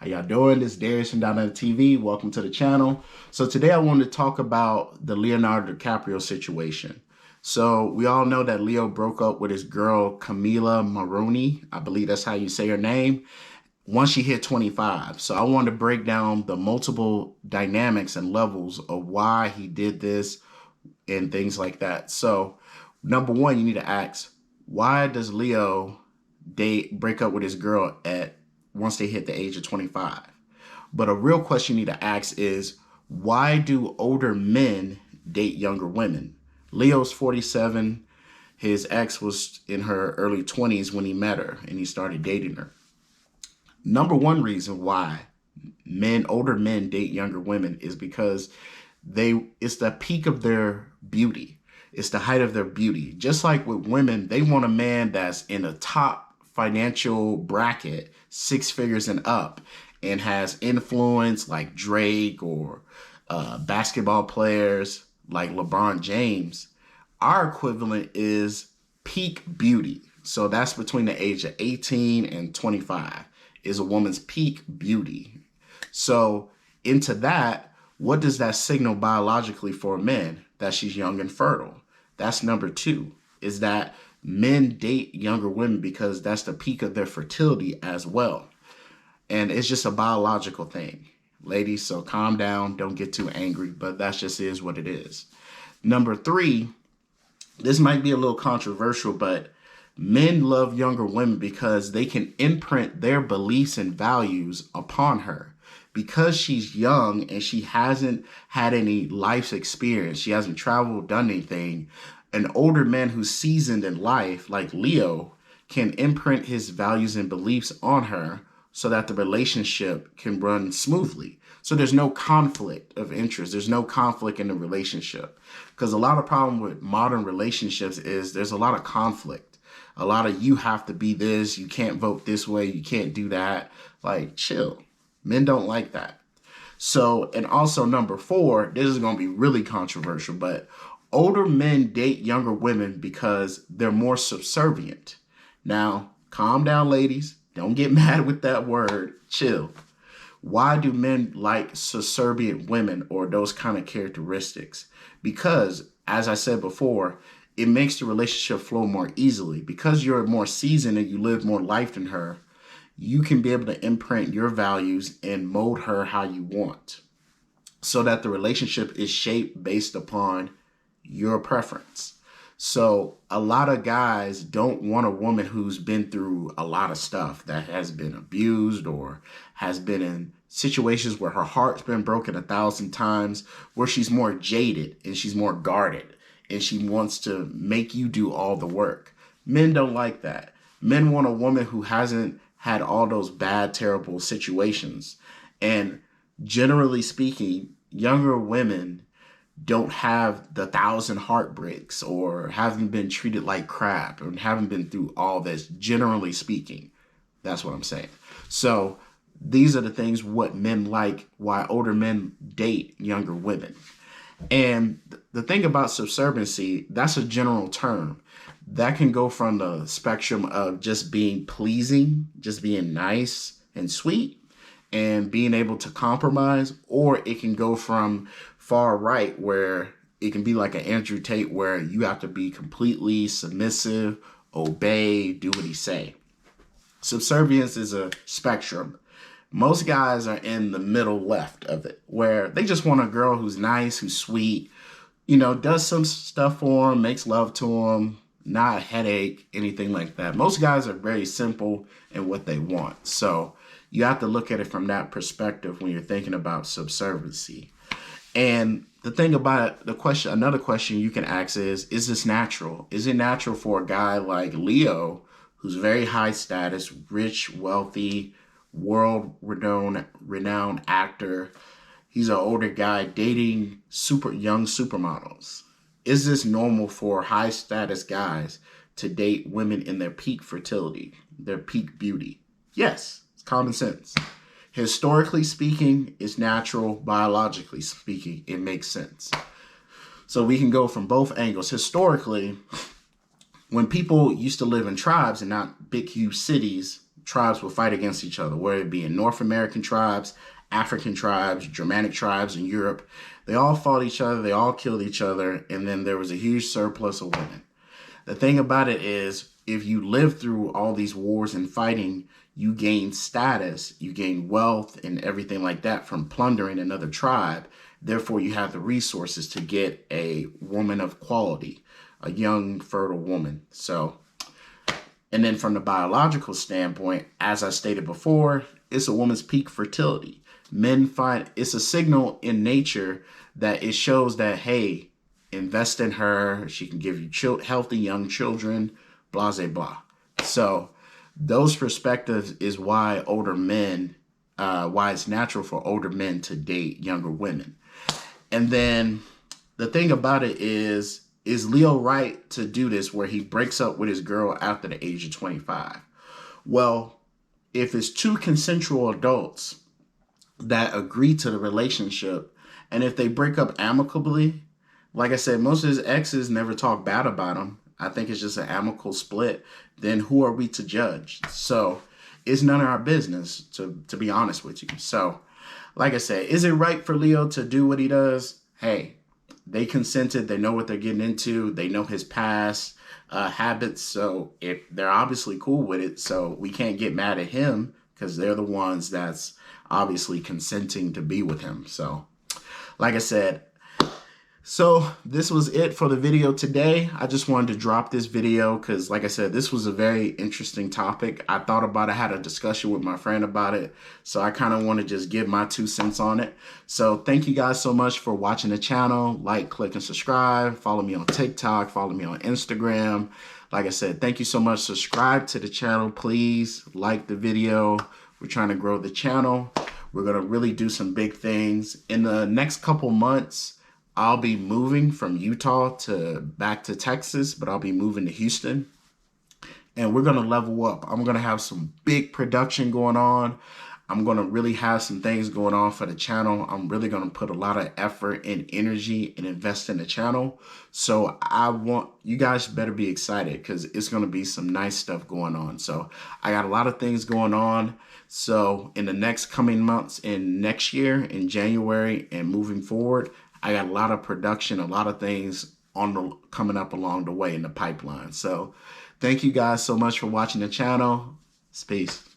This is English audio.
How y'all doing? This is Darius from Down on the TV. Welcome to the channel. So today I wanted to talk about the Leonardo DiCaprio situation. So we all know that Leo broke up with his girl Camila Maroney. I believe that's how you say her name. Once she hit 25. So I wanted to break down the multiple dynamics and levels of why he did this and things like that. So number one, you need to ask, why does Leo break up with his girl at once they hit the age of 25? But a real question you need to ask is, why do older men date younger women? Leo's 47. His ex was in her early 20s when he met her and he started dating her. Number one reason why older men date younger women is because it's the peak of their beauty. It's the height of their beauty. Just like with women, they want a man that's in a top financial bracket, 6 figures and up, and has influence like Drake or basketball players like LeBron James. Our equivalent is peak beauty. So that's between the age of 18 and 25 is a woman's peak beauty. So into that, what does that signal biologically for men? That she's young and fertile. That's number two, is that men date younger women because that's the peak of their fertility as well. And it's just a biological thing. Ladies, so calm down, don't get too angry, but that just is what it is. Number three, this might be a little controversial, but men love younger women because they can imprint their beliefs and values upon her. Because she's young and she hasn't had any life experience, she hasn't traveled, done anything, an older man who's seasoned in life, like Leo, can imprint his values and beliefs on her so that the relationship can run smoothly. So there's no conflict of interest. There's no conflict in the relationship. Because a lot of problem with modern relationships is there's a lot of conflict. A lot of you have to be this, you can't vote this way, you can't do that. Like, chill. Men don't like that. So, and also number four, this is going to be really controversial, but older men date younger women because they're more subservient. Now, calm down, ladies. Don't get mad with that word. Chill. Why do men like subservient women or those kind of characteristics? Because, as I said before, it makes the relationship flow more easily. Because you're more seasoned and you live more life than her, you can be able to imprint your values and mold her how you want so that the relationship is shaped based upon your preference. So a lot of guys don't want a woman who's been through a lot of stuff, that has been abused or has been in situations where her heart's been broken 1,000 times, where she's more jaded and she's more guarded and she wants to make you do all the work. Men don't like that. Men want a woman who hasn't had all those bad, terrible situations. And generally speaking, younger women don't have the 1,000 heartbreaks or haven't been treated like crap or haven't been through all this, generally speaking. That's what I'm saying. So these are the things what men like, why older men date younger women. And the thing about subserviency, that's a general term. That can go from the spectrum of just being pleasing, just being nice and sweet, and being able to compromise, or it can go from far right where it can be like an Andrew Tate where you have to be completely submissive, obey, do what he say. Subservience is a spectrum. Most guys are in the middle left of it, where they just want a girl who's nice, who's sweet, does some stuff for them, makes love to them, not a headache, anything like that. Most guys are very simple in what they want. So you have to look at it from that perspective when you're thinking about subserviency. And the thing about another question you can ask is this natural? Is it natural for a guy like Leo, who's very high status, rich, wealthy, renowned actor? He's an older guy dating young supermodels. Is this normal for high status guys to date women in their peak fertility, their peak beauty? Yes, it's common sense. Historically speaking, it's natural. Biologically speaking, it makes sense. So we can go from both angles. Historically, when people used to live in tribes and not big, huge cities, tribes will fight against each other, whether it be in North American tribes, African tribes, Germanic tribes in Europe. They all fought each other, they all killed each other, and then there was a huge surplus of women. The thing about it is, if you live through all these wars and fighting, you gain status, you gain wealth and everything like that from plundering another tribe. Therefore, you have the resources to get a woman of quality, a young, fertile woman. So, and then from the biological standpoint, as I stated before, it's a woman's peak fertility. Men find it's a signal in nature that it shows that, hey, invest in her. She can give you healthy young children, blah, blah, blah. So those perspectives is why why it's natural for older men to date younger women. And then the thing about it is Leo right to do this where he breaks up with his girl after the age of 25? Well, if it's two consensual adults that agree to the relationship, and if they break up amicably, like I said, most of his exes never talk bad about him. I think it's just an amicable split. Then who are we to judge? So it's none of our business, to be honest with you. So, like I said, is it right for Leo to do what he does? Hey, they consented. They know what they're getting into. They know his past habits. So if they're obviously cool with it, so we can't get mad at him because they're the ones that's obviously consenting to be with him. So, like I said, so this was it for the video today. I just wanted to drop this video because, like I said, this was a very interesting topic. I thought about it, I had a discussion with my friend about it. So I kind of want to just give my 2 cents on it. So thank you guys so much for watching the channel. Like, click, and subscribe. Follow me on TikTok. Follow me on Instagram. Like I said, thank you so much. Subscribe to the channel, please. Like the video. We're trying to grow the channel. We're going to really do some big things. In the next couple months, I'll be moving from Utah back to Texas, but I'll be moving to Houston. And we're going to level up. I'm going to have some big production going on. I'm going to really have some things going on for the channel. I'm really going to put a lot of effort and energy and invest in the channel. So I want you guys better be excited because it's going to be some nice stuff going on. So I got a lot of things going on. So in the next coming months and next year in January and moving forward, I got a lot of production, a lot of things coming up along the way in the pipeline. So thank you guys so much for watching the channel. Peace.